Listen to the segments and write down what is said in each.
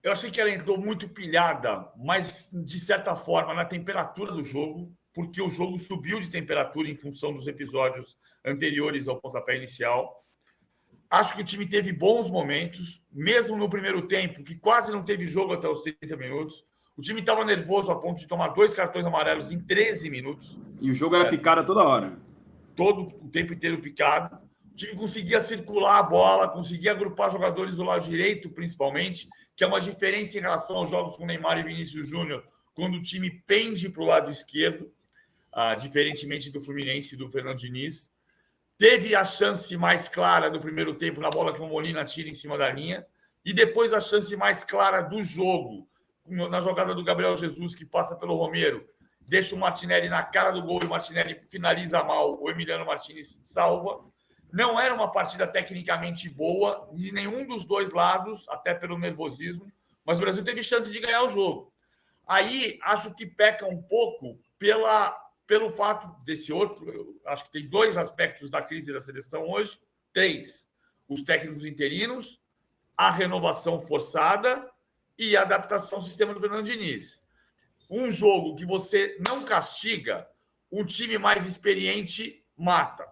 Eu achei que ela entrou muito pilhada, mas, de certa forma, na temperatura do jogo, porque o jogo subiu de temperatura em função dos episódios anteriores ao pontapé inicial. Acho que o time teve bons momentos, mesmo no primeiro tempo, que quase não teve jogo até os 30 minutos. O time estava nervoso a ponto de tomar 2 cartões amarelos em 13 minutos. E o jogo era picado toda hora. Todo o tempo inteiro picado. O time conseguia circular a bola, conseguia agrupar jogadores do lado direito, principalmente, que é uma diferença em relação aos jogos com Neymar e Vinícius Júnior, quando o time pende para o lado esquerdo, diferentemente do Fluminense e do Fernando Diniz. Teve a chance mais clara do primeiro tempo na bola que o Molina tira em cima da linha, e depois a chance mais clara do jogo, na jogada do Gabriel Jesus, que passa pelo Romero, deixa o Martinelli na cara do gol e o Martinelli finaliza mal, o Emiliano Martinez salva. Não era uma partida tecnicamente boa de nenhum dos dois lados, até pelo nervosismo, mas o Brasil teve chance de ganhar o jogo. Aí, acho que peca um pouco pelo fato desse outro, eu acho que tem 2 aspectos da crise da seleção hoje, 3. Os técnicos interinos, a renovação forçada e a adaptação ao sistema do Fernando Diniz. Um jogo que você não castiga, um time mais experiente mata.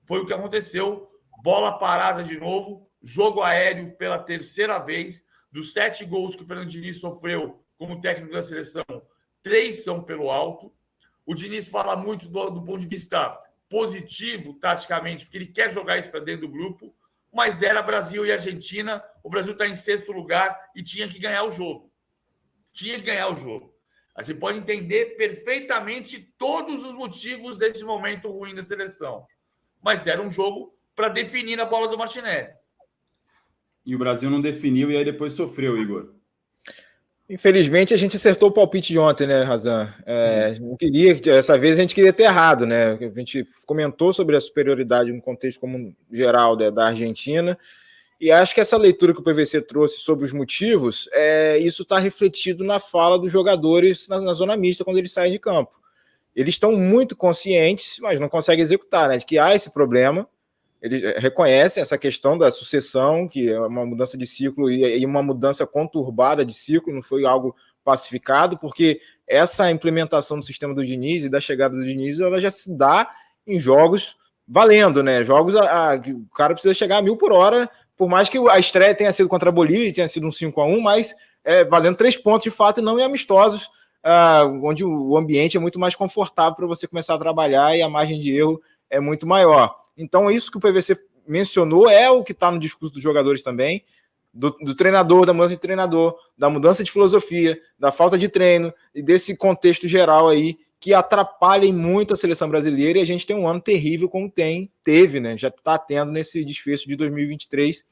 Foi o que aconteceu. Bola parada de novo, jogo aéreo pela terceira vez. Dos 7 gols que o Fernando Diniz sofreu como técnico da seleção, 3 são pelo alto. O Diniz fala muito do ponto de vista positivo, taticamente, porque ele quer jogar isso para dentro do grupo, mas era Brasil e Argentina. O Brasil está em 6º lugar e tinha que ganhar o jogo. Tinha que ganhar o jogo. A gente pode entender perfeitamente todos os motivos desse momento ruim da seleção. Mas era um jogo para definir na bola do Martinelli. E o Brasil não definiu e aí depois sofreu, Igor. Infelizmente, a gente acertou o palpite de ontem, né, Razan? Não queria, dessa vez a gente queria ter errado, né? A gente comentou sobre a superioridade no contexto como geral da Argentina, e acho que essa leitura que o PVC trouxe sobre os motivos, isso está refletido na fala dos jogadores na zona mista quando eles saem de campo. Eles estão muito conscientes, mas não conseguem executar, né? De que há esse problema. Eles reconhecem essa questão da sucessão, que é uma mudança de ciclo e uma mudança conturbada de ciclo, não foi algo pacificado, porque essa implementação do sistema do Diniz e da chegada do Diniz, ela já se dá em jogos valendo, né? Jogos que o cara precisa chegar a 1000 por hora, por mais que a estreia tenha sido contra a Bolívia, tenha sido um 5-1, mas valendo 3 pontos de fato e não em amistosos, onde o ambiente é muito mais confortável para você começar a trabalhar e a margem de erro é muito maior. Então, isso que o PVC mencionou é o que está no discurso dos jogadores também, do treinador, da mudança de treinador, da mudança de filosofia, da falta de treino e desse contexto geral aí que atrapalhem muito a seleção brasileira, e a gente tem um ano terrível como teve, né? Já está tendo nesse desfecho de 2023,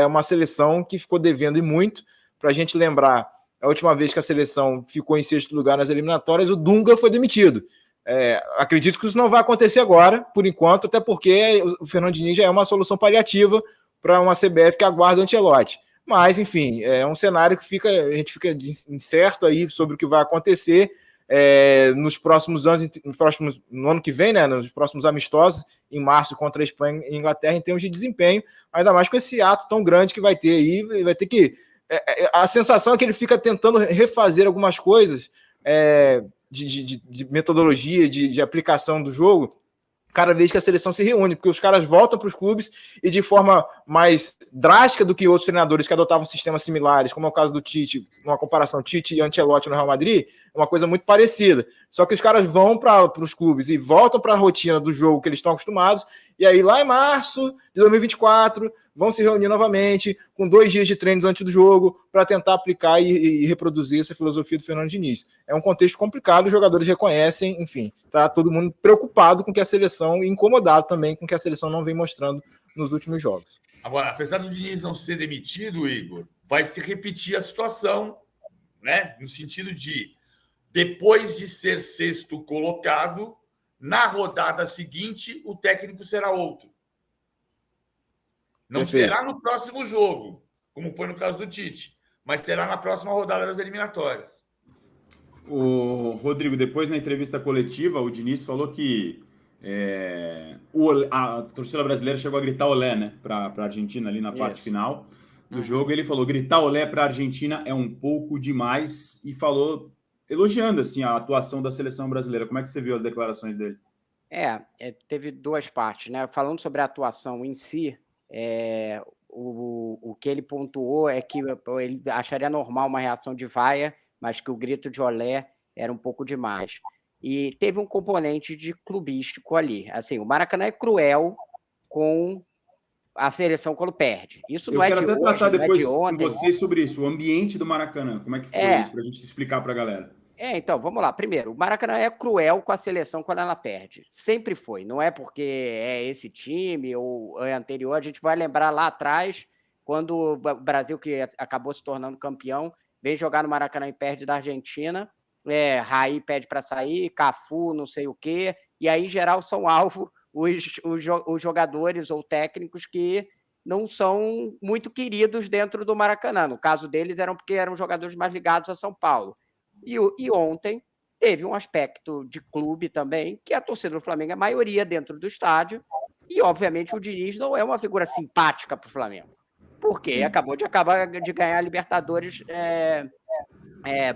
uma seleção que ficou devendo e muito. Para a gente lembrar, a última vez que a seleção ficou em 6º lugar nas eliminatórias, o Dunga foi demitido. Acredito que isso não vai acontecer agora, por enquanto, até porque o Fernando Diniz já é uma solução paliativa para uma CBF que aguarda o Ancelotti. Mas, enfim, é um cenário que a gente fica incerto aí sobre o que vai acontecer nos próximos anos, no ano que vem, né, nos próximos amistosos, em março contra a Espanha e Inglaterra, em termos de desempenho, ainda mais com esse ato tão grande que vai ter aí, vai ter que... a sensação é que ele fica tentando refazer algumas coisas de metodologia, de aplicação do jogo, cada vez que a seleção se reúne, porque os caras voltam para os clubes e de forma mais drástica do que outros treinadores que adotavam sistemas similares, como é o caso do Tite, uma comparação Tite e Ancelotti no Real Madrid, é uma coisa muito parecida. Só que os caras vão para os clubes e voltam para a rotina do jogo que eles estão acostumados, e aí lá em março de 2024 vão se reunir novamente com 2 dias de treinos antes do jogo para tentar aplicar e reproduzir essa filosofia do Fernando Diniz. É um contexto complicado, os jogadores reconhecem, enfim, tá todo mundo preocupado com que a seleção, e incomodado também com que a seleção não vem mostrando nos últimos jogos. Agora, apesar do Diniz não ser demitido, Igor, vai se repetir a situação, né? No sentido de, depois de ser 6º colocado, na rodada seguinte, o técnico será outro. Não Perfeito. será no próximo jogo, como foi no caso do Tite, mas será na próxima rodada das eliminatórias. O Rodrigo, depois na entrevista coletiva, o Diniz falou que a torcida brasileira chegou a gritar olé, né, para a Argentina ali na parte final. do jogo, ele falou: gritar olé para a Argentina é um pouco demais, e falou, elogiando assim a atuação da seleção brasileira. Como é que você viu as declarações dele? Teve duas partes, né? Falando sobre a atuação em si, o que ele pontuou é que ele acharia normal uma reação de vaia, mas que o grito de olé era um pouco demais. E teve um componente de clubístico ali. Assim, o Maracanã é cruel com a seleção quando perde. Isso não é de hoje, eu quero até tratar depois não é de ontem. com vocês sobre isso, o ambiente do Maracanã. Como é que foi isso, para a gente explicar para a galera? Então, vamos lá. Primeiro, o Maracanã é cruel com a seleção quando ela perde. Sempre foi. Não é porque é esse time ou é anterior. A gente vai lembrar lá atrás, quando o Brasil, que acabou se tornando campeão, vem jogar no Maracanã e perde da Argentina. Raí pede para sair, Cafu, não sei o quê. E aí, em geral, são alvo os jogadores ou técnicos que não são muito queridos dentro do Maracanã. No caso deles, porque eram jogadores mais ligados a São Paulo. E ontem teve um aspecto de clube também, que a torcida do Flamengo é a maioria dentro do estádio, e obviamente o Diniz não é uma figura simpática para o Flamengo, porque acabou de ganhar a Libertadores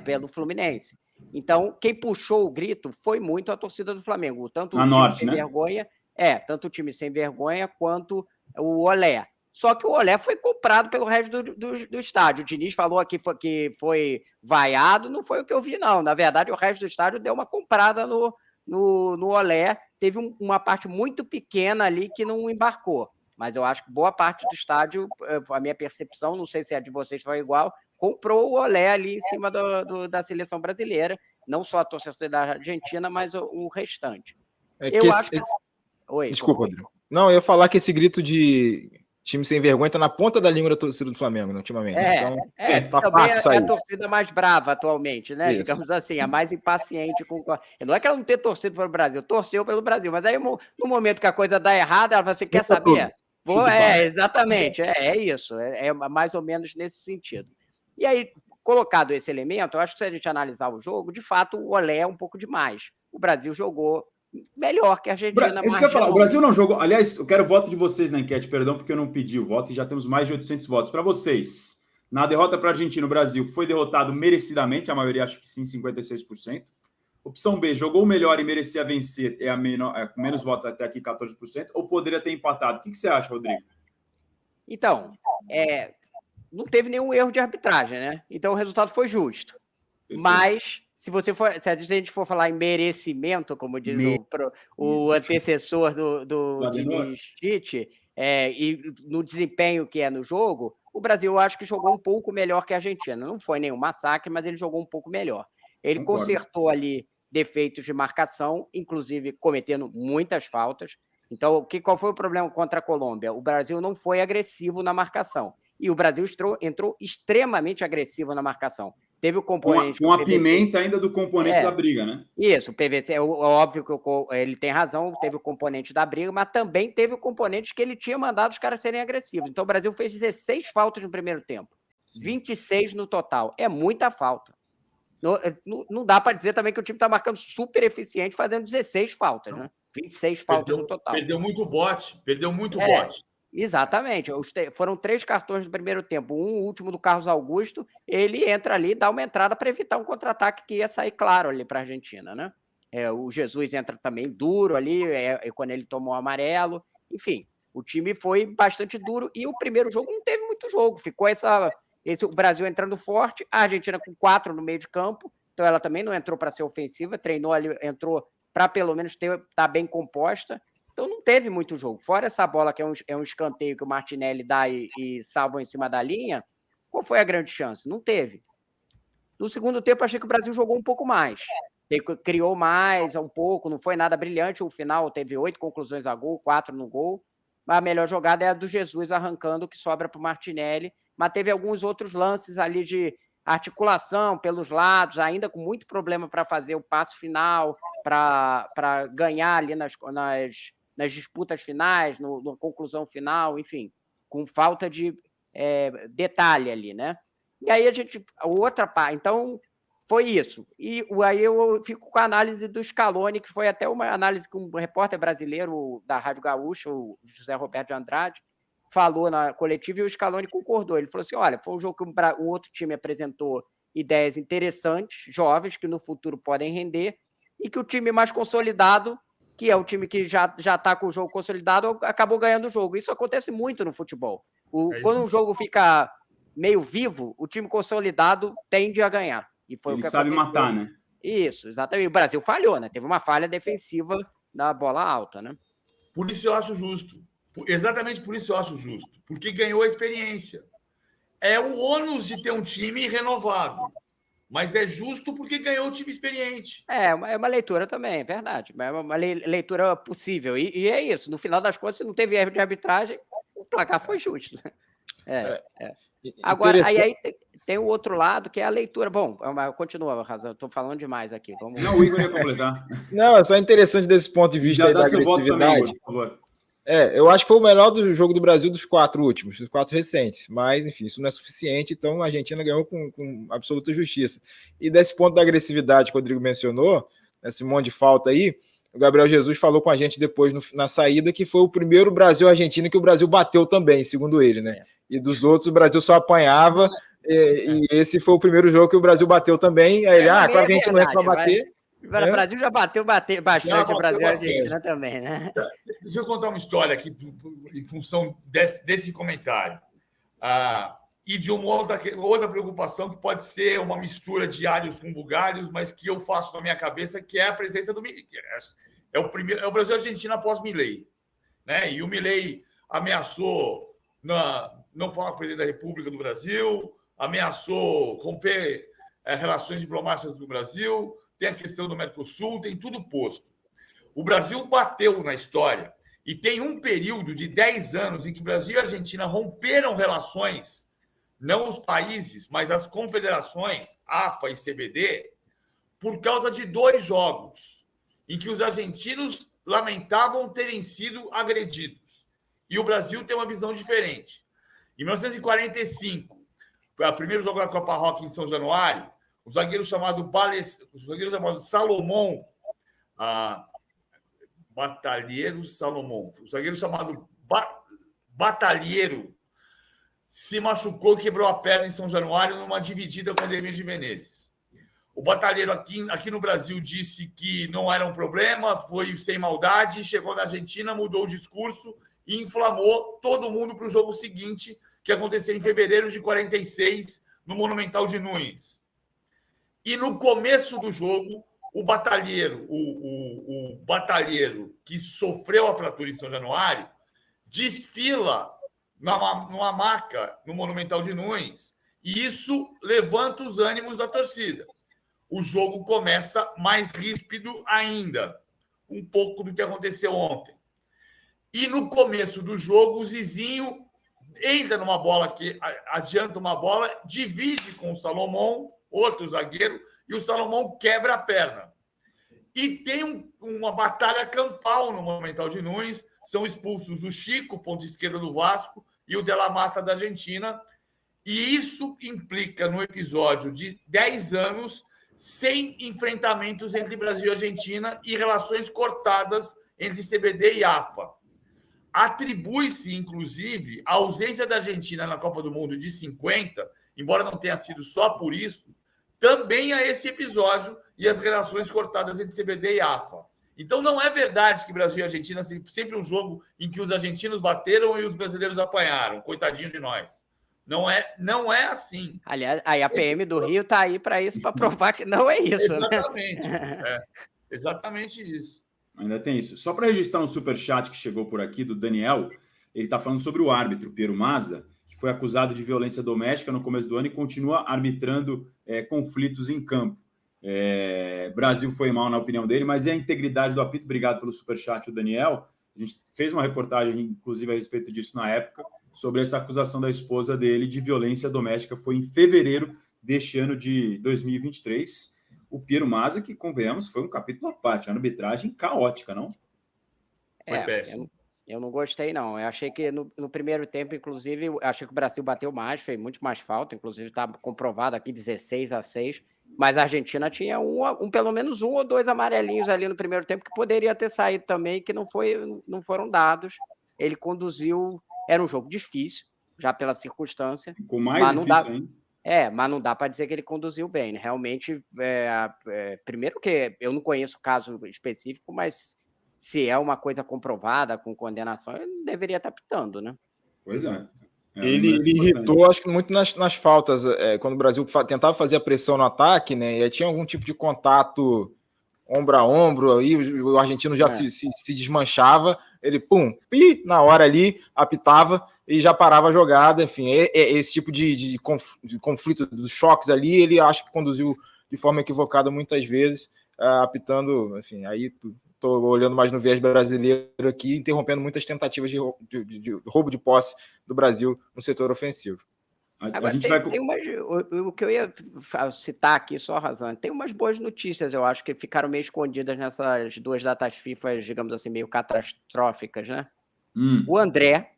pelo Fluminense. Então, quem puxou o grito foi muito a torcida do Flamengo, tanto o time sem vergonha, tanto o time sem vergonha quanto o Olé. Só que o Olé foi comprado pelo resto do estádio. O Diniz falou aqui que foi vaiado, não foi o que eu vi, não. Na verdade, o resto do estádio deu uma comprada no Olé. Teve uma parte muito pequena ali que não embarcou. Mas eu acho que boa parte do estádio, a minha percepção, não sei se a de vocês foi igual, comprou o Olé ali em cima da seleção brasileira. Não só a torcida da Argentina, mas o restante. Oi, desculpa, Rodrigo. Não, eu ia falar que esse grito de time sem vergonha tá na ponta da língua da torcida do Flamengo, né, ultimamente. Então, tá fácil sair. É a torcida mais brava atualmente, né? Isso. Digamos assim, a mais impaciente. Não é que ela não tenha torcido pelo Brasil, torceu pelo Brasil, mas aí no momento que a coisa dá errada, ela fala assim, quer saber? Exatamente, é isso, é mais ou menos nesse sentido. E aí, colocado esse elemento, eu acho que se a gente analisar o jogo, de fato, o Olé é um pouco demais. O Brasil jogou melhor que a Argentina. Isso que eu ia falar, o Brasil não jogou. Aliás, eu quero o voto de vocês na enquete, perdão, porque eu não pedi o voto e já temos mais de 800 votos. Para vocês, na derrota para a Argentina, o Brasil foi derrotado merecidamente, a maioria acha que sim, 56%. Opção B, jogou melhor e merecia vencer, com menos votos até aqui, 14%, ou poderia ter empatado. O que você acha, Rodrigo? Então, não teve nenhum erro de arbitragem, né? Então o resultado foi justo. Perfeito. Mas se a gente for falar em merecimento, como diz o antecessor do Diniz Tite, e no desempenho que é no jogo, o Brasil eu acho que jogou um pouco melhor que a Argentina. Não foi nenhum massacre, mas ele jogou um pouco melhor. Ele consertou ali defeitos de marcação, inclusive cometendo muitas faltas. Então, qual foi o problema contra a Colômbia? O Brasil não foi agressivo na marcação. E o Brasil entrou extremamente agressivo na marcação. Teve o componente... Com a pimenta ainda do componente da briga, né? Isso, o PVC, óbvio que ele tem razão, teve o componente da briga, mas também teve o componente que ele tinha mandado os caras serem agressivos. Então o Brasil fez 16 faltas no primeiro tempo, 26 no total. É muita falta. Não dá para dizer também que o time está marcando super eficiente fazendo 16 faltas, né? 26 faltas no total. Perdeu muito bote. Exatamente. Foram 3 cartões no primeiro tempo. O último do Carlos Augusto, ele entra ali, dá uma entrada para evitar um contra-ataque que ia sair claro ali para a Argentina, né? O Jesus entra também duro ali, quando ele tomou o amarelo. Enfim, o time foi bastante duro e o primeiro jogo não teve muito jogo. Ficou o Brasil entrando forte, a Argentina com 4 no meio de campo, então ela também não entrou para ser ofensiva, treinou ali, entrou para pelo menos estar bem composta. Então não teve muito jogo. Fora essa bola que é um escanteio que o Martinelli dá e salva em cima da linha, qual foi a grande chance? Não teve. No segundo tempo, achei que o Brasil jogou um pouco mais. Criou mais um pouco, não foi nada brilhante. O final teve 8 conclusões a gol, 4 no gol. Mas a melhor jogada é a do Jesus arrancando, que sobra para o Martinelli. Mas teve alguns outros lances ali de articulação pelos lados, ainda com muito problema para fazer o passe final, para ganhar ali nas disputas finais, na conclusão final, enfim, com falta de detalhe ali, né? E aí a outra parte, então foi isso. E aí eu fico com a análise do Scaloni, que foi até uma análise que um repórter brasileiro da Rádio Gaúcha, o José Roberto de Andrade, falou na coletiva e o Scaloni concordou. Ele falou assim, olha, foi um jogo que um outro time apresentou ideias interessantes, jovens, que no futuro podem render, e que o time mais consolidado, que é o time que já está com o jogo consolidado, acabou ganhando o jogo. Isso acontece muito no futebol. Quando um jogo fica meio vivo, o time consolidado tende a ganhar. E foi o que sabe aconteceu. Matar, né? Isso, exatamente. O Brasil falhou, né? Teve uma falha defensiva da bola alta, né? Por isso eu acho justo. Exatamente por isso eu acho justo. Porque ganhou a experiência. É o ônus de ter um time renovado. Mas é justo porque ganhou um time experiente. É uma leitura também, é verdade. É uma leitura possível. E é isso. No final das contas, se não teve erro de arbitragem, o placar foi justo. Agora, aí tem o outro lado, que é a leitura. Bom, continua, Razão. Estou falando demais aqui. Não, o Igor ia completar. Não, é só interessante desse ponto de vista da agressividade. Também, Igor, por favor. Eu acho que foi o melhor do jogo do Brasil dos 4 últimos, dos 4 recentes. Mas, enfim, isso não é suficiente, então a Argentina ganhou com absoluta justiça. E desse ponto da agressividade que o Rodrigo mencionou, esse monte de falta aí, o Gabriel Jesus falou com a gente depois na saída que foi o primeiro Brasil-Argentina que o Brasil bateu também, segundo ele, né? E dos outros o Brasil só apanhava, e esse foi o primeiro jogo que o Brasil bateu também. Aí ele, claro que a gente não é para bater. O Brasil já bateu bastante, o Brasil e a Argentina também, né? Deixa eu contar uma história aqui em função desse comentário. E de uma outra preocupação que pode ser uma mistura de alhos com bugalhos, mas que eu faço na minha cabeça, que é a presença do Milei. É o Brasil e a Argentina após Milei. Né? E o Milei ameaçou não falar com o presidente da República do Brasil, ameaçou romper relações diplomáticas do Brasil, tem a questão do Mercosul, tem tudo posto. O Brasil bateu na história e tem um período de 10 anos em que o Brasil e a Argentina romperam relações, não os países, mas as confederações, AFA e CBD, por causa de 2 jogos em que os argentinos lamentavam terem sido agredidos. E o Brasil tem uma visão diferente. Em 1945, o primeiro jogo da Copa Rock em São Januário, o zagueiro chamado Salomão, Batalheiro Salomão, o zagueiro chamado Batalheiro, se machucou e quebrou a perna em São Januário numa dividida com o Ademir de Menezes. O Batalheiro aqui no Brasil disse que não era um problema, foi sem maldade, chegou na Argentina, mudou o discurso e inflamou todo mundo para o jogo seguinte, que aconteceu em fevereiro de 46, no Monumental de Nunes. E no começo do jogo, o batalheiro que sofreu a fratura em São Januário desfila numa maca no Monumental de Nunes. E isso levanta os ânimos da torcida. O jogo começa mais ríspido ainda, um pouco do que aconteceu ontem. E no começo do jogo, o Zizinho entra numa bola que adianta uma bola, divide com o Salomão, outro zagueiro, e o Salomão quebra a perna. E tem uma batalha campal no Monumental de Nunes, são expulsos o Chico, ponta esquerda do Vasco, e o De La Mata da Argentina, e isso implica no episódio de 10 anos sem enfrentamentos entre Brasil e Argentina e relações cortadas entre CBD e AFA. Atribui-se, inclusive, a ausência da Argentina na Copa do Mundo de 50, embora não tenha sido só por isso, também a esse episódio e as relações cortadas entre CBD e AFA. Então, não é verdade que Brasil e Argentina sempre um jogo em que os argentinos bateram e os brasileiros apanharam. Coitadinho de nós. Não é assim. Aliás, aí a PM do Rio está aí para isso, para provar que não é isso. Exatamente. Né? Exatamente isso. Ainda tem isso. Só para registrar um superchat que chegou por aqui, do Daniel, ele está falando sobre o árbitro, Piero Mazza, que foi acusado de violência doméstica no começo do ano e continua arbitrando conflitos em campo. Brasil foi mal na opinião dele, mas é a integridade do apito. Obrigado pelo superchat, o Daniel. A gente fez uma reportagem, inclusive, a respeito disso na época, sobre essa acusação da esposa dele de violência doméstica. Foi em fevereiro deste ano de 2023. O Piero Mazza, que, convenhamos, foi um capítulo à parte, uma arbitragem caótica, não? Foi péssimo. Eu não gostei, não. Eu achei que no primeiro tempo, inclusive, achei que o Brasil bateu mais, fez muito mais falta, inclusive está comprovado aqui 16-6, mas a Argentina tinha pelo menos 1 ou 2 amarelinhos ali no primeiro tempo que poderia ter saído também, que não foram dados. Ele conduziu Era um jogo difícil, já pela circunstância. Ficou mais difícil ainda. Mas não dá para dizer que ele conduziu bem, né? Realmente, primeiro que eu não conheço o caso específico, mas se é uma coisa comprovada, com condenação, ele deveria estar pitando, né? Pois é. Ele irritou, acho que muito nas faltas, quando o Brasil tentava fazer a pressão no ataque, né? E aí tinha algum tipo de contato ombro a ombro, aí o argentino já se desmanchava, ele, na hora ali, apitava e já parava a jogada, enfim, esse tipo de conflito, dos choques ali, ele acho que conduziu de forma equivocada muitas vezes, apitando, enfim, aí estou olhando mais no viés brasileiro aqui, interrompendo muitas tentativas de roubo de posse do Brasil no setor ofensivo. Agora, tem o que eu ia citar aqui, só razão, tem umas boas notícias, eu acho, que ficaram meio escondidas nessas 2 datas FIFA, digamos assim, meio catastróficas, né? O André,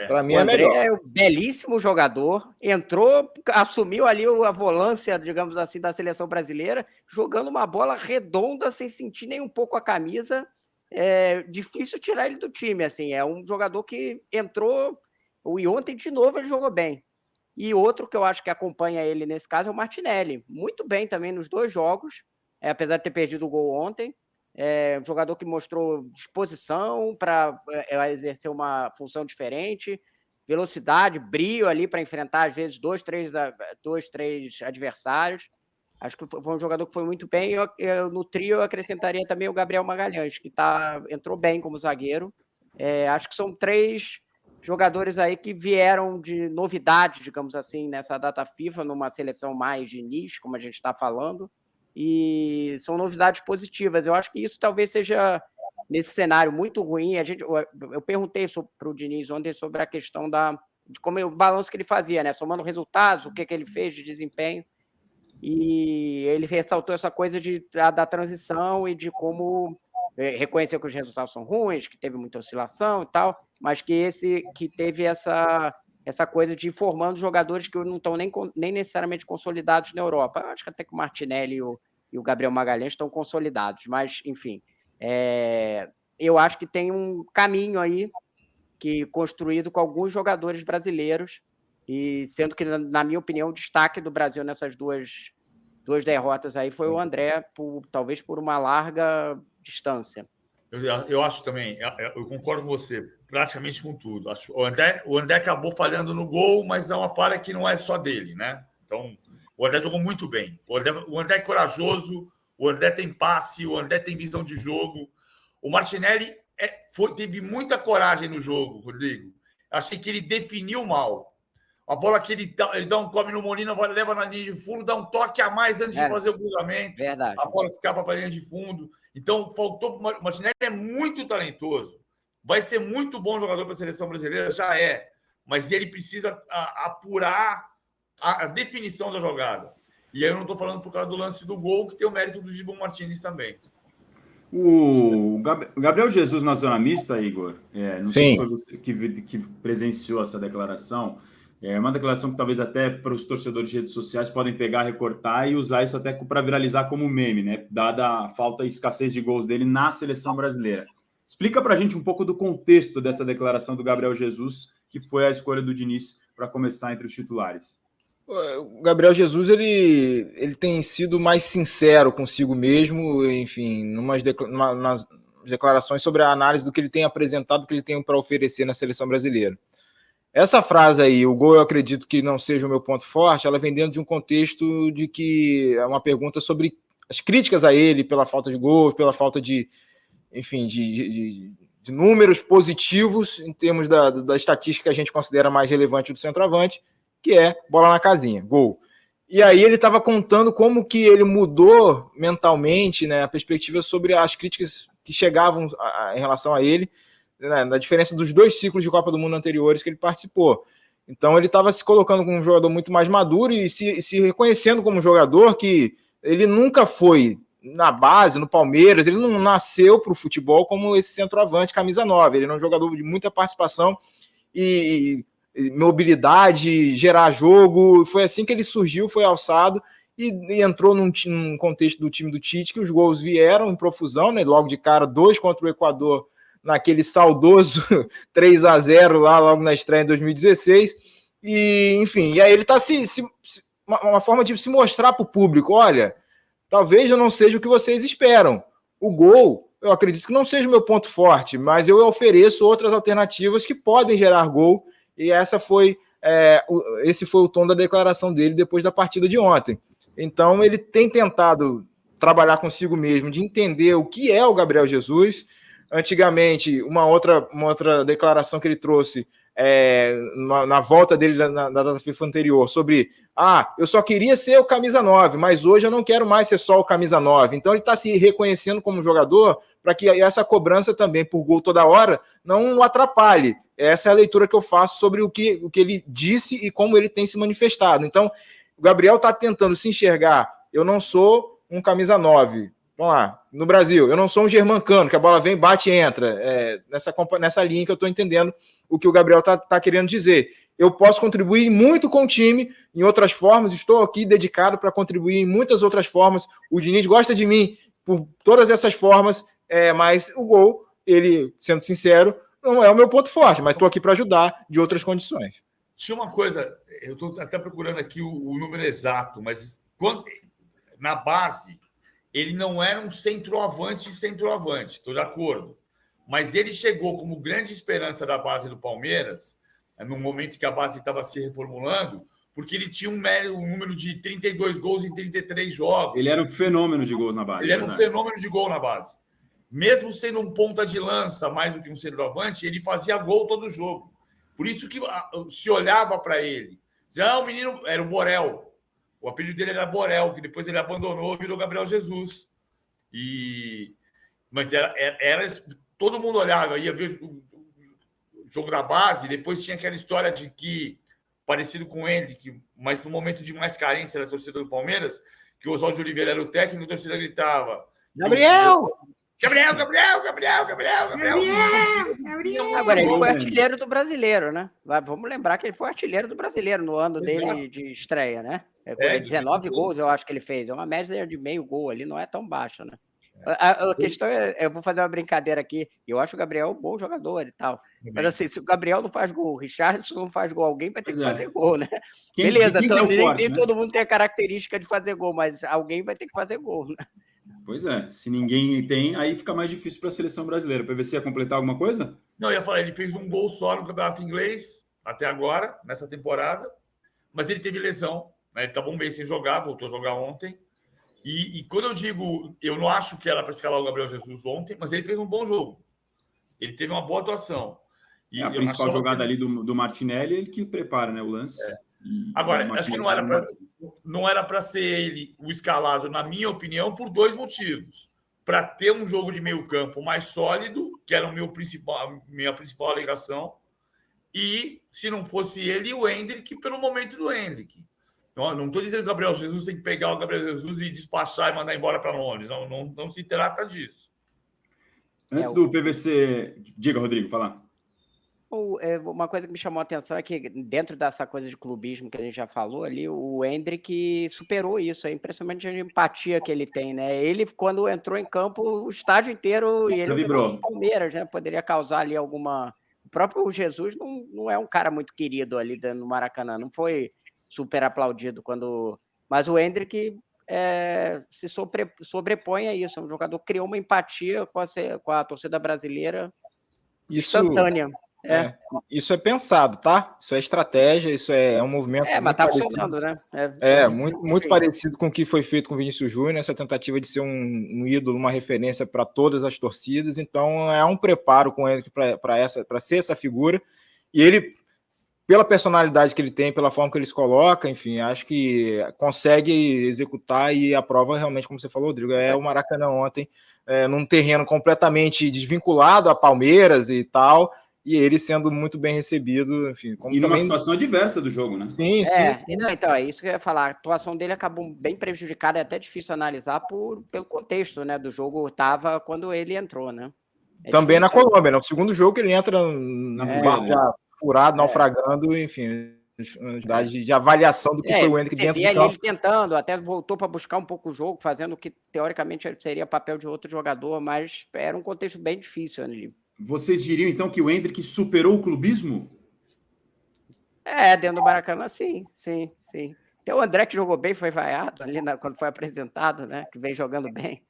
para mim, o André é um belíssimo jogador, entrou, assumiu ali a volância, digamos assim, da seleção brasileira, jogando uma bola redonda, sem sentir nem um pouco a camisa, é difícil tirar ele do time, assim, é um jogador que entrou, e ontem, de novo, ele jogou bem. E outro que eu acho que acompanha ele nesse caso é o Martinelli. Muito bem também nos 2 jogos, apesar de ter perdido o gol ontem. Um jogador que mostrou disposição para exercer uma função diferente, velocidade, brio ali para enfrentar, às vezes, 2, 3 adversários. Acho que foi um jogador que foi muito bem. No trio eu acrescentaria também o Gabriel Magalhães, que entrou bem como zagueiro. Acho que são 3 jogadores aí que vieram de novidade, digamos assim, nessa data FIFA, numa seleção mais de nicho, como a gente está falando, e são novidades positivas. Eu acho que isso talvez seja, nesse cenário muito ruim, eu perguntei para o Diniz ontem sobre a questão de como o balanço que ele fazia, né? Somando resultados, o que ele fez de desempenho, e ele ressaltou essa coisa da transição e de como reconheceu que os resultados são ruins, que teve muita oscilação e tal, mas que teve essa coisa de ir formando jogadores que não estão nem necessariamente consolidados na Europa. Acho que até que o Martinelli e o Gabriel Magalhães estão consolidados, mas, enfim, eu acho que tem um caminho aí construído com alguns jogadores brasileiros, e sendo que, na minha opinião, o destaque do Brasil nessas duas derrotas aí foi o André, talvez por uma larga distância. Eu acho também, eu concordo com você, praticamente com tudo. O André acabou falhando no gol, mas é uma falha que não é só dele, né? Então, o André jogou muito bem. O André é corajoso, o André tem passe, o André tem visão de jogo. O Martinelli teve muita coragem no jogo, Rodrigo. Achei que ele definiu mal. A bola que ele dá um come no Molina, leva na linha de fundo, dá um toque a mais antes de fazer o cruzamento. Verdade. A bola escapa para a linha de fundo. Então, faltou. O Martinelli é muito talentoso. Vai ser muito bom jogador para a seleção brasileira, já é. Mas ele precisa apurar a definição da jogada. E aí eu não estou falando por causa do lance do gol, que tem o mérito do Dibu Martínez também. O Gabriel Jesus na zona mista, Igor, não sei se foi você que presenciou essa declaração. É uma declaração que talvez até para os torcedores de redes sociais podem pegar, recortar e usar isso até para viralizar como meme, né? Dada a falta e escassez de gols dele na seleção brasileira. Explica para a gente um pouco do contexto dessa declaração do Gabriel Jesus, que foi a escolha do Diniz para começar entre os titulares. O Gabriel Jesus ele tem sido mais sincero consigo mesmo, enfim, nas declarações sobre a análise do que ele tem apresentado, do que ele tem para oferecer na seleção brasileira. Essa frase aí, o gol eu acredito que não seja o meu ponto forte, ela vem dentro de um contexto de que é uma pergunta sobre as críticas a ele pela falta de gols, pela falta de, enfim, de números positivos em termos da estatística que a gente considera mais relevante do centroavante, que é bola na casinha, gol. E aí ele estava contando como que ele mudou mentalmente, né, a perspectiva sobre as críticas que chegavam em relação a ele, né, na diferença dos 2 ciclos de Copa do Mundo anteriores que ele participou. Então ele estava se colocando como um jogador muito mais maduro e se reconhecendo como um jogador que ele nunca foi na base, no Palmeiras, ele não nasceu para o futebol como esse centroavante, camisa 9. Ele é um jogador de muita participação e mobilidade, gerar jogo. Foi assim que ele surgiu, foi alçado e entrou num contexto do time do Tite, que os gols vieram em profusão, né? Logo de cara, 2 contra o Equador naquele saudoso 3-0 lá logo na estreia em 2016. E, enfim, e aí ele está uma forma de se mostrar para o público: olha, talvez eu não seja o que vocês esperam. O gol, eu acredito que não seja o meu ponto forte, mas eu ofereço outras alternativas que podem gerar gol, e esse foi o tom da declaração dele depois da partida de ontem. Então ele tem tentado trabalhar consigo mesmo, de entender o que é o Gabriel Jesus. Antigamente, uma outra declaração que ele trouxe na volta dele na data FIFA anterior, sobre eu só queria ser o camisa 9, mas hoje eu não quero mais ser só o camisa 9. Então ele está se reconhecendo como jogador para que essa cobrança também por gol toda hora não o atrapalhe. Essa é a leitura que eu faço sobre o que ele disse e como ele tem se manifestado. Então o Gabriel está tentando se enxergar: eu não sou um camisa 9. Vamos lá, no Brasil, eu não sou um Germancano, que a bola vem, bate e entra. Nessa linha que eu estou entendendo o que o Gabriel está querendo dizer. Eu posso contribuir muito com o time, em outras formas, estou aqui dedicado para contribuir em muitas outras formas. O Diniz gosta de mim por todas essas formas, mas o gol, ele, sendo sincero, não é o meu ponto forte, mas estou aqui para ajudar de outras condições. Tinha uma coisa, eu estou até procurando aqui o número exato, mas na base, ele não era um centroavante, estou de acordo. Mas ele chegou como grande esperança da base do Palmeiras, no momento que a base estava se reformulando, porque ele tinha um número de 32 gols em 33 jogos. Ele era um fenômeno de gols na base. Ele era um fenômeno de gol na base. Mesmo sendo um ponta de lança, mais do que um centroavante, ele fazia gol todo jogo. Por isso que se olhava para ele. Já o menino era o Borel. O apelido dele era Borel, que depois ele abandonou e virou Gabriel Jesus. Mas era todo mundo olhava, ia ver o jogo da base, depois tinha aquela história de que, parecido com o Henrique, mas no momento de mais carência da torcida do Palmeiras, que o Oswaldo Oliveira era o técnico, a torcida gritava: Gabriel! Gabriel! Agora, ele foi artilheiro do Brasileiro, né? Vamos lembrar que ele foi artilheiro do Brasileiro no ano dele de estreia, né? 19 gols, eu acho que ele fez. É uma média de meio gol ali, não é tão baixa, né? A questão eu vou fazer uma brincadeira aqui. Eu acho o Gabriel um bom jogador e tal. Mas assim, se o Gabriel não faz gol, o Richarlison não faz gol, alguém vai ter que fazer gol, né? Beleza, nem todo mundo tem a característica de fazer gol, mas alguém vai ter que fazer gol, né? Pois é, se ninguém tem, aí fica mais difícil para a seleção brasileira. Para ver se ia completar alguma coisa? Não, eu ia falar, ele fez um gol só no campeonato inglês, até agora, nessa temporada, mas ele teve lesão, né? Ele estava um mês sem jogar, voltou a jogar ontem. E quando eu digo, eu não acho que era para escalar o Gabriel Jesus ontem, mas ele fez um bom jogo. Ele teve uma boa atuação. E a principal jogada ali do Martinelli, ele que prepara, né, o lance. Agora, acho que não era para ser ele o escalado, na minha opinião, por dois motivos. Para ter um jogo de meio campo mais sólido, que era minha principal alegação, e, se não fosse ele, o Hendrick, pelo momento do Hendrick. Não estou dizendo que o Gabriel Jesus tem que pegar o Gabriel Jesus e despachar e mandar embora para Londres. Não se trata disso. Antes do PVC... Diga, Rodrigo, falar. Uma coisa que me chamou a atenção é que, dentro dessa coisa de clubismo que a gente já falou ali, o Hendrick superou isso. É impressionante a empatia que ele tem, né? Ele, quando entrou em campo, o estádio inteiro, e ele vibrou no Palmeiras, né? Poderia causar ali alguma... O próprio Jesus não é um cara muito querido ali no Maracanã, não foi super aplaudido quando... Mas o Hendrick se sobrepõe a isso. É um jogador que criou uma empatia com a torcida brasileira instantânea. Isso é pensado, tá? Isso é estratégia, isso é um movimento. Mas tá funcionando, né? Muito parecido com o que foi feito com o Vinícius Júnior, essa tentativa de ser um ídolo, uma referência para todas as torcidas. Então, é um preparo com ele para ser essa figura. E ele, pela personalidade que ele tem, pela forma que ele se coloca, enfim, acho que consegue executar, e a prova realmente, como você falou, Rodrigo, o Maracanã ontem, num terreno completamente desvinculado a Palmeiras e tal. E ele sendo muito bem recebido, enfim. E numa situação adversa do jogo, né? Sim. Não, então, é isso que eu ia falar. A atuação dele acabou bem prejudicada, é até difícil analisar pelo contexto, né, do jogo. Estava quando ele entrou, né? Também na Colômbia, né? O segundo jogo que ele entra na furado, naufragando, enfim, de avaliação do que foi o Hendrick dentro de campo. Ele tentando, até voltou para buscar um pouco o jogo, fazendo o que teoricamente seria papel de outro jogador, mas era um contexto bem difícil ali. Vocês diriam, então, que o Endrick superou o clubismo? Dentro do Maracanã, sim. Tem o André que jogou bem, foi vaiado ali quando foi apresentado, né? Que vem jogando bem.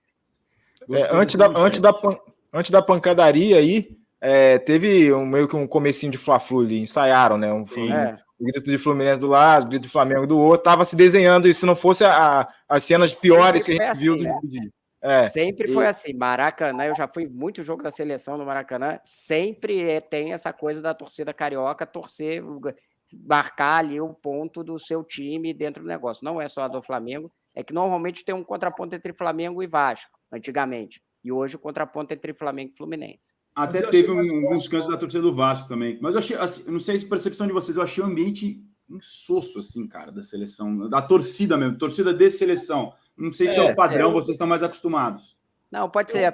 Antes da pancadaria aí, teve meio que um comecinho de Fla-Flu ali, ensaiaram, né? Um grito de Fluminense do lado, grito de Flamengo do outro, tava se desenhando, e se não fosse as cenas piores que a gente viu do dia. Sempre foi assim. Maracanã, eu já fui muito jogo da seleção no Maracanã, sempre tem essa coisa da torcida carioca torcer, marcar ali o ponto do seu time dentro do negócio. Não é só a do Flamengo, é que normalmente tem um contraponto entre Flamengo e Vasco, antigamente. E hoje o contraponto entre Flamengo e Fluminense. Até teve alguns cantos da torcida do Vasco também. Mas eu achei, assim, não sei se a percepção de vocês, eu achei o ambiente insosso, assim, cara, da seleção, da torcida mesmo, torcida de seleção. Não sei se é o padrão, vocês estão mais acostumados. Não, pode ser.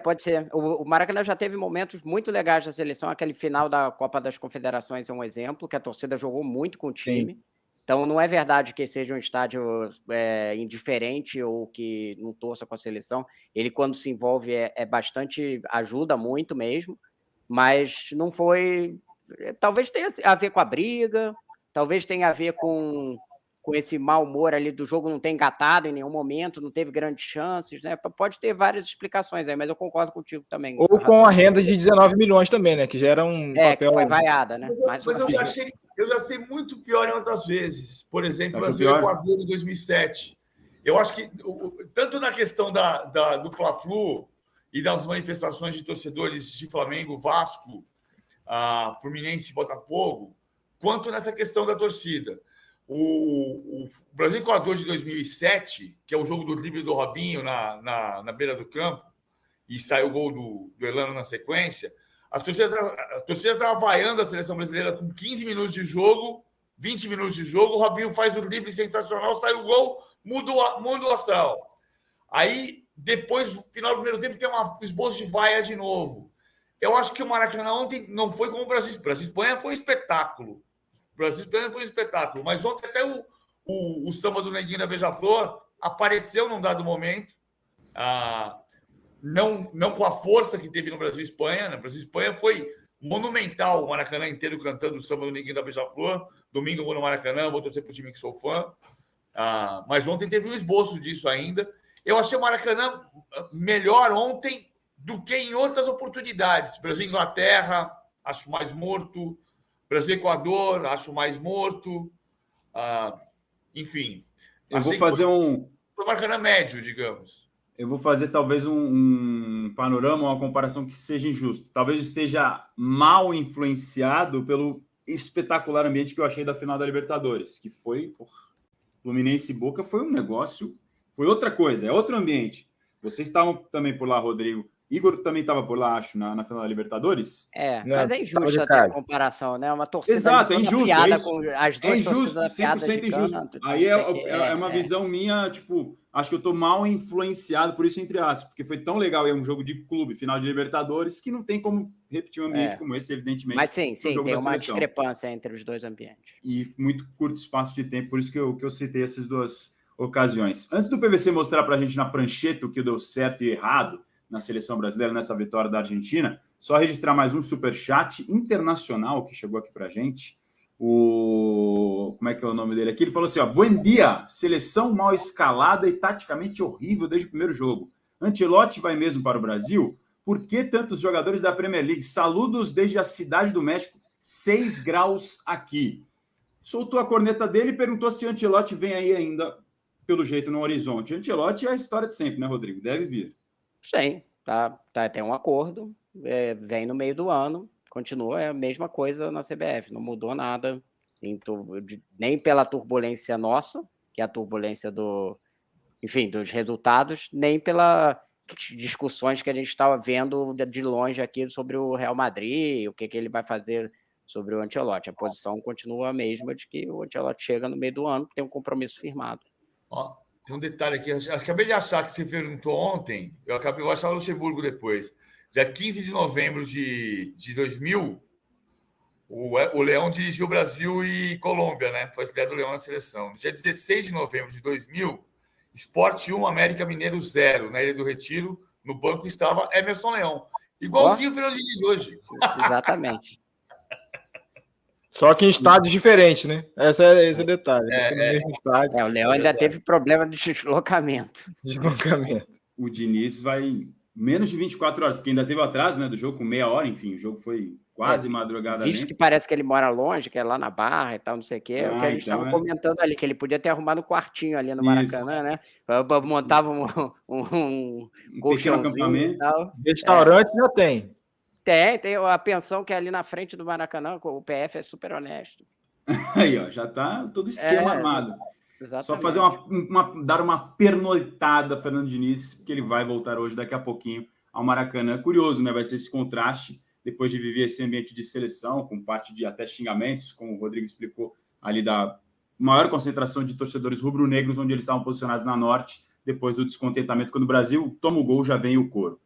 O Maracanã já teve momentos muito legais da seleção. Aquele final da Copa das Confederações é um exemplo, que a torcida jogou muito com o time. Sim. Então, não é verdade que seja um estádio indiferente ou que não torça com a seleção. Ele, quando se envolve, bastante... ajuda muito mesmo. Mas não foi... Talvez tenha a ver com a briga, talvez tenha a ver com esse mau humor ali do jogo não ter engatado em nenhum momento, não teve grandes chances, né? Pode ter várias explicações aí, mas eu concordo contigo também. Ou com a renda de 19 milhões também, né? Que já era um papel... que foi vaiada, né? Mas eu já achei muito pior em outras vezes. Por exemplo, o Brasil-Equador em 2007. Eu acho que, tanto na questão do Fla-Flu e das manifestações de torcedores de Flamengo, Vasco, Fluminense e Botafogo, quanto nessa questão da torcida. O Brasil-Equador de 2007, que é o jogo do drible do Robinho na beira do campo, e sai o gol do Elano na sequência, a torcida estava vaiando a seleção brasileira com 15 minutos de jogo, 20 minutos de jogo, o Robinho faz o drible sensacional, sai o gol, muda o astral. Aí, depois, no final do primeiro tempo, tem um esboço de vaia de novo. Eu acho que o Maracanã ontem não foi como o Brasil. O Brasil-Espanha foi um espetáculo. O Brasil-Espanha foi um espetáculo. Mas ontem até o samba do Neguinho da Beija-Flor apareceu num dado momento. Não com a força que teve no Brasil-Espanha. No Brasil-Espanha foi monumental, o Maracanã inteiro cantando o samba do Neguinho da Beija-Flor. Domingo eu vou no Maracanã, vou torcer para o time que sou fã. Mas ontem teve um esboço disso ainda. Eu achei o Maracanã melhor ontem do que em outras oportunidades. Brasil-Inglaterra, acho mais morto. Brasil-Equador, acho mais morto. Enfim. Eu vou fazer foi o Maracanã médio, digamos. Eu vou fazer talvez um panorama, uma comparação que seja injusto. Talvez esteja mal influenciado pelo espetacular ambiente que eu achei da final da Libertadores, que foi Fluminense e Boca, foi um negócio, foi outra coisa, é outro ambiente. Vocês estavam também por lá, Rodrigo. Igor também estava por lá, acho, na final da Libertadores. Mas é injusto até a comparação, né? Uma torcida Exato, é injusto, com as duas injusto, torcidas 100% injusto. Aí é uma visão minha, tipo, acho que eu estou mal influenciado por isso, entre aspas, porque foi tão legal, é um jogo de clube, final de Libertadores, que não tem como repetir um ambiente como esse, evidentemente. Mas sim, tem uma discrepância entre os dois ambientes. E muito curto espaço de tempo, por isso que eu citei essas duas ocasiões. Antes do PVC mostrar para a gente na prancheta o que deu certo e errado na seleção brasileira, nessa vitória da Argentina, só registrar mais um superchat internacional que chegou aqui para a gente. Como é que é o nome dele aqui? Ele falou assim, bom dia, seleção mal escalada e taticamente horrível desde o primeiro jogo. Ancelotti vai mesmo para o Brasil? Por que tantos jogadores da Premier League? Saludos desde a cidade do México, 6 graus aqui. Soltou a corneta dele e perguntou se Ancelotti vem aí ainda, pelo jeito, no horizonte. Ancelotti é a história de sempre, né, Rodrigo? Deve vir. Sim, tem um acordo, vem no meio do ano, continua a mesma coisa na CBF, não mudou nada, nem pela turbulência nossa, que é a turbulência dos resultados, nem pelas discussões que a gente estava vendo de longe aqui sobre o Real Madrid, o que ele vai fazer sobre o Ancelotti. A posição continua a mesma de que o Ancelotti chega no meio do ano, tem um compromisso firmado. Tem um detalhe aqui, eu acabei de achar que você perguntou ontem, eu vou achar o Luxemburgo depois. Dia 15 de novembro de 2000, o Leão dirigiu Brasil e Colômbia, né? Foi a estreia do Leão na seleção. No dia 16 de novembro de 2000, Sport 1, América Mineiro 0, na Ilha do Retiro, no banco estava Emerson Leão. Igualzinho o Fernando Diniz hoje. Exatamente. Só que em estádios diferentes, né? Esse é o detalhe. Acho que no mesmo estádio. O Leão ainda teve problema de deslocamento. O Diniz vai menos de 24 horas, porque ainda teve atraso, né, do jogo com meia hora, enfim, o jogo foi quase madrugadamente. Visto que parece que ele mora longe, que é lá na Barra e tal, não sei o quê, o que a gente estava comentando ali, que ele podia ter arrumado um quartinho ali no Maracanã, né? Montava um pequeno acampamento. E tal. Restaurante já tem. Tem a pensão que é ali na frente do Maracanã, o PF é super honesto. Aí, ó, já tá todo esquema armado. Exatamente. Só fazer dar uma pernoitada, Fernando Diniz, que ele vai voltar hoje, daqui a pouquinho, ao Maracanã. Curioso, né? Vai ser esse contraste, depois de viver esse ambiente de seleção, com parte de até xingamentos, como o Rodrigo explicou, ali da maior concentração de torcedores rubro-negros, onde eles estavam posicionados na Norte, depois do descontentamento. Quando o Brasil toma o gol, já vem o coro.